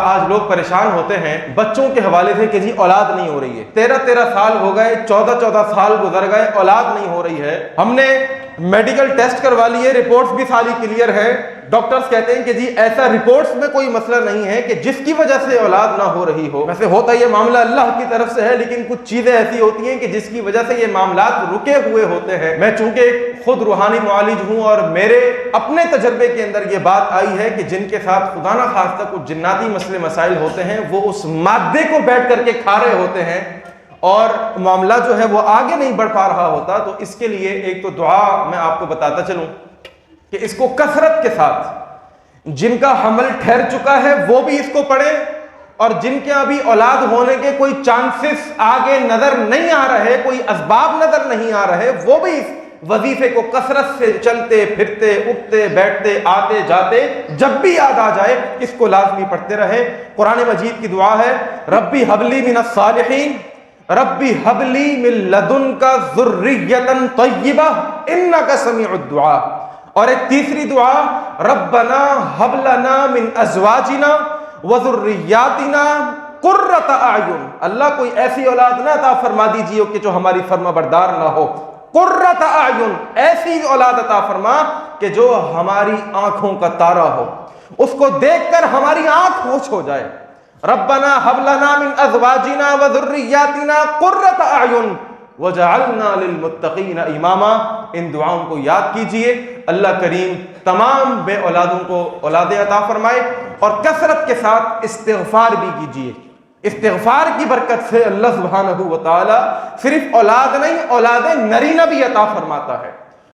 آج لوگ پریشان ہوتے ہیں بچوں کے حوالے سے کہ جی اولاد نہیں ہو رہی ہے، 13 سال ہو گئے، 14 سال گزر گئے، اولاد نہیں ہو رہی ہے، ہم نے میڈیکل ٹیسٹ کروا لیے، رپورٹس بھی ساری کلیئر ہے، ڈاکٹرز کہتے ہیں کہ جی ایسا رپورٹس میں کوئی مسئلہ نہیں ہے کہ جس کی وجہ سے اولاد نہ ہو رہی ہو۔ ویسے ہوتا یہ معاملہ اللہ کی طرف سے ہے، لیکن کچھ چیزیں ایسی ہوتی ہیں کہ جس کی وجہ سے یہ معاملات رکے ہوئے ہوتے ہیں۔ میں چونکہ خود روحانی معالج ہوں اور میرے اپنے تجربے کے اندر یہ بات آئی ہے کہ جن کے ساتھ خدا نہ خواستہ کچھ جناتی مسئلے مسائل ہوتے ہیں، وہ اس مادے کو بیٹھ کر کے کھا رہے ہوتے ہیں اور معاملہ جو ہے وہ آگے نہیں بڑھ پا رہا ہوتا۔ تو اس کے لیے ایک تو دعا میں آپ کو بتاتا چلوں کہ اس کو کثرت کے ساتھ جن کا حمل ٹھہر چکا ہے وہ بھی اس کو پڑھیں، اور جن کے ابھی اولاد ہونے کے کوئی چانسز آگے نظر نہیں آ رہے، کوئی اسباب نظر نہیں آ رہے، وہ بھی اس وظیفے کو کثرت سے چلتے پھرتے اٹھتے بیٹھتے آتے جاتے جب بھی یاد آ جائے اس کو لازمی پڑھتے رہے۔ قرآن مجید کی دعا ہے ربی حبلی من الصالحین، ربی حبلی من لدنک ذریۃ طیبہ انک سمیع الدعاء۔ اور ایک تیسری دعا ربنا حب لنا من ازواجنا وذریاتنا قرۃ اعین، اللہ کوئی ایسی اولاد نہ عطا فرما دیجیے کہ جو ہماری فرما بردار نہ ہو، قرۃ اعین، ایسی اولاد عطا فرما کہ جو ہماری آنکھوں کا تارا ہو، اس کو دیکھ کر ہماری آنکھ خوش ہو جائے۔ ربنا حب لنا من ازواجنا وذریاتنا قرۃ اعین وجعلنا للمتقین اماما۔ ان دعاؤں کو یاد کیجئے، اللہ کریم تمام بے اولادوں کو اولادیں عطا فرمائے، اور کثرت کے ساتھ استغفار بھی کیجئے۔ استغفار کی برکت سے اللہ سبحانہ و تعالی صرف اولاد نہیں، اولاد نرینہ بھی عطا فرماتا ہے۔